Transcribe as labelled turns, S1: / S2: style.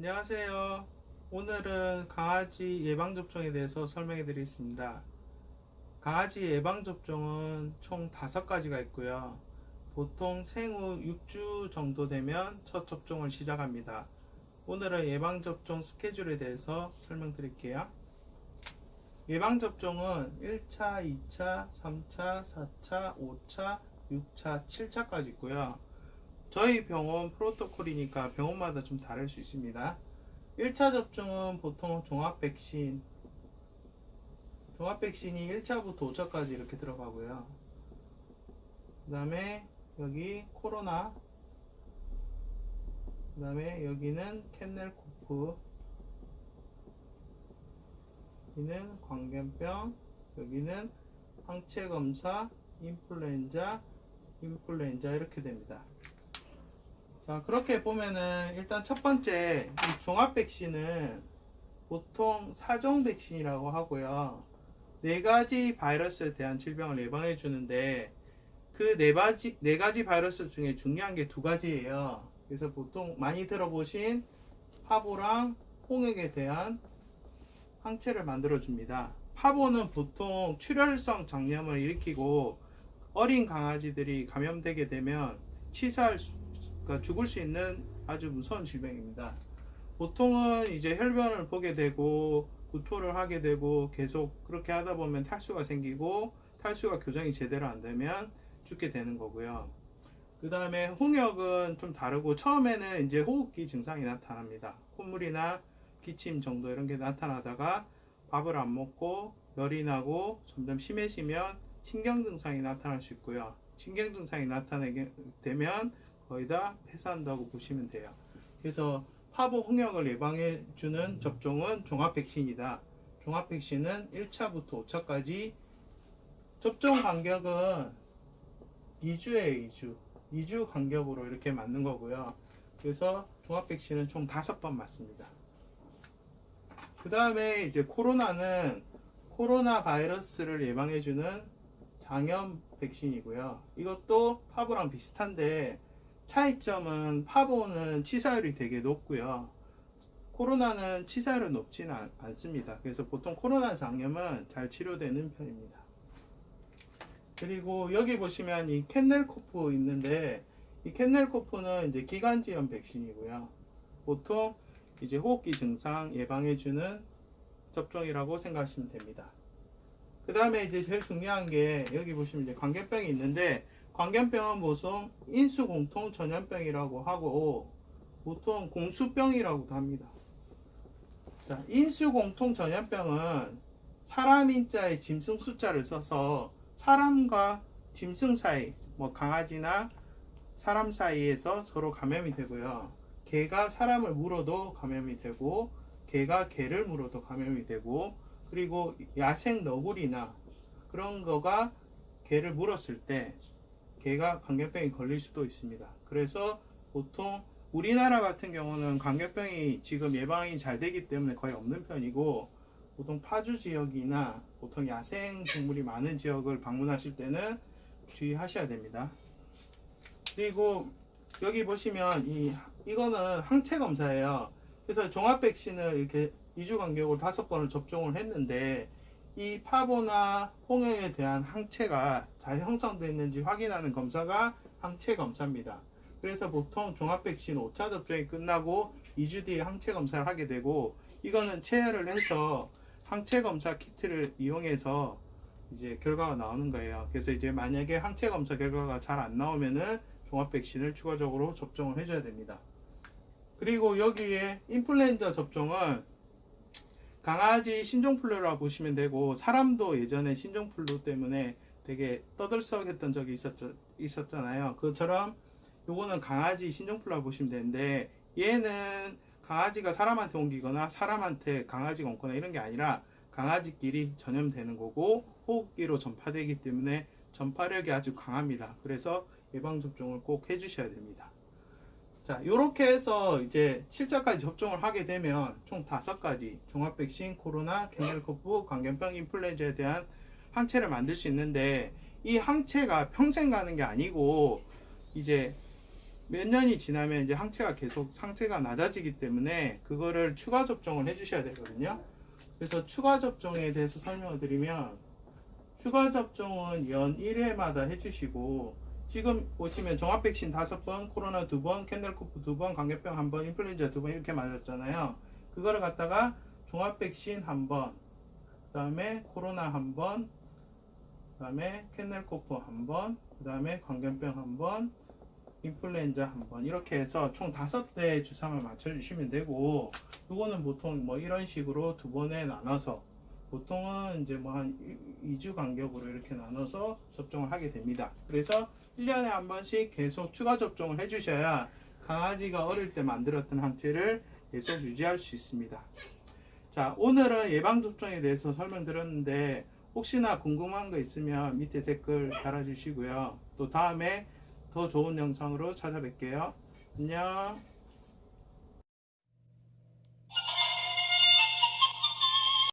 S1: 안녕하세요. 오늘은 강아지 예방접종에 대해서 설명해 드리겠습니다. 강아지 예방접종은 총 5가지가 있고요. 보통 생후 6주 정도 되면 첫 접종을 시작합니다. 오늘은 예방접종 스케줄에 대해서 설명드릴게요. 예방접종은 1차, 2차, 3차, 4차, 5차, 6차, 7차까지 있고요. 저희 병원 프로토콜이니까 병원마다 좀 다를 수 있습니다. 1차 접종은 보통 종합백신이 1차부터 5차까지 이렇게 들어가고요. 그 다음에 여기 코로나, 그 다음에 여기는 캔넬코프, 여기는 광견병, 여기는 항체검사, 인플루엔자 이렇게 됩니다. 자, 그렇게 보면은 일단 첫 번째 이 종합 백신은 보통 사종 백신이라고 하고요. 4가지 바이러스에 대한 질병을 예방해 주는데 그 네 가지 바이러스 중에 중요한 게 2가지예요. 그래서 보통 많이 들어보신 파보랑 홍역에 대한 항체를 만들어 줍니다. 파보는 보통 출혈성 장염을 일으키고 어린 강아지들이 감염되게 되면 치사할 그러니까 죽을 수 있는 아주 무서운 질병입니다. 보통은 이제 혈변을 보게 되고 구토를 하게 되고 계속 그렇게 하다 보면 탈수가 생기고 탈수가 교정이 제대로 안 되면 죽게 되는 거고요. 그 다음에 홍역은 좀 다르고 처음에는 이제 호흡기 증상이 나타납니다. 콧물이나 기침 정도 이런 게 나타나다가 밥을 안 먹고 열이 나고 점점 심해지면 신경 증상이 나타날 수 있고요. 신경 증상이 나타나게 되면 거의 다 폐사한다고 보시면 돼요. 그래서 파보 홍역을 예방해 주는 접종은 종합백신이다. 종합백신은 1차부터 5차까지 접종 간격은 2주에 2주 간격으로 이렇게 맞는 거고요. 그래서 종합백신은 총 5번 맞습니다. 그 다음에 이제 코로나는 코로나 바이러스를 예방해 주는 장염 백신이고요. 이것도 파보랑 비슷한데 차이점은 파보는 치사율이 되게 높고요. 코로나는 치사율은 높지는 않습니다. 그래서 보통 코로나 장염은 잘 치료되는 편입니다. 그리고 여기 보시면 이 캔넬코프 있는데 이 캔넬코프는 이제 기관지염 백신이고요. 보통 이제 호흡기 증상 예방해주는 접종이라고 생각하시면 됩니다. 그 다음에 이제 제일 중요한 게 여기 보시면 이제 광견병이 있는데 광견병은 보통 인수공통 전염병이라고 하고 보통 공수병이라고도 합니다. 자, 인수공통 전염병은 사람 인자에 짐승 숫자를 써서 사람과 짐승 사이, 뭐 강아지나 사람 사이에서 서로 감염이 되고요. 개가 사람을 물어도 감염이 되고 개가 개를 물어도 감염이 되고 그리고 야생 너구리나 그런 거가 개를 물었을 때 개가 광견병이 걸릴 수도 있습니다. 그래서 보통 우리나라 같은 경우는 광견병이 지금 예방이 잘 되기 때문에 거의 없는 편이고 보통 파주 지역이나 보통 야생 동물이 많은 지역을 방문하실 때는 주의하셔야 됩니다. 그리고 여기 보시면 이거는 항체 검사예요. 그래서 종합 백신을 이렇게 2주 간격으로 5번을 접종을 했는데 이 파보나 홍역에 대한 항체가 잘 형성되어 있는지 확인하는 검사가 항체 검사입니다. 그래서 보통 종합 백신 5차 접종이 끝나고 2주 뒤에 항체 검사를 하게 되고 이거는 체열을 해서 항체 검사 키트를 이용해서 이제 결과가 나오는 거예요. 그래서 이제 만약에 항체 검사 결과가 잘 안 나오면은 종합 백신을 추가적으로 접종을 해줘야 됩니다. 그리고 여기에 인플루엔자 접종은 강아지 신종플루라 보시면 되고 사람도 예전에 신종플루 때문에 되게 떠들썩했던 적이 있었잖아요. 그처럼 요거는 강아지 신종플루라 보시면 되는데 얘는 강아지가 사람한테 옮기거나 사람한테 강아지가 옮거나 이런 게 아니라 강아지끼리 전염되는 거고 호흡기로 전파되기 때문에 전파력이 아주 강합니다. 그래서 예방접종을 꼭 해주셔야 됩니다. 자, 요렇게 해서 이제 7차까지 접종을 하게 되면 총 5가지 종합백신, 코로나, 캔넬코프, 광견병, 인플루엔자에 대한 항체를 만들 수 있는데 이 항체가 평생 가는 게 아니고 이제 몇 년이 지나면 이제 항체가 계속 상체가 낮아지기 때문에 그거를 추가 접종을 해주셔야 되거든요. 그래서 추가 접종에 대해서 설명을 드리면 추가 접종은 연 1회마다 해주시고 지금 보시면 종합 백신 5번, 코로나 2번, 캔넬코프 2번, 광견병 1번, 인플루엔자 2번 이렇게 맞았잖아요. 그거를 갖다가 종합 백신 1번, 그 다음에 코로나 1번, 그 다음에 캔넬코프 1번, 그 다음에 광견병 1번, 인플루엔자 1번 이렇게 해서 총 5대 주사만 맞춰주시면 되고 이거는 보통 뭐 이런 식으로 2번에 나눠서 보통은 이제 뭐 한 2주 간격으로 이렇게 나눠서 접종을 하게 됩니다. 그래서 1년에 한 번씩 계속 추가 접종을 해주셔야 강아지가 어릴 때 만들었던 항체를 계속 유지할 수 있습니다. 자, 오늘은 예방접종에 대해서 설명드렸는데 혹시나 궁금한 거 있으면 밑에 댓글 달아주시고요. 또 다음에 더 좋은 영상으로 찾아뵐게요. 안녕.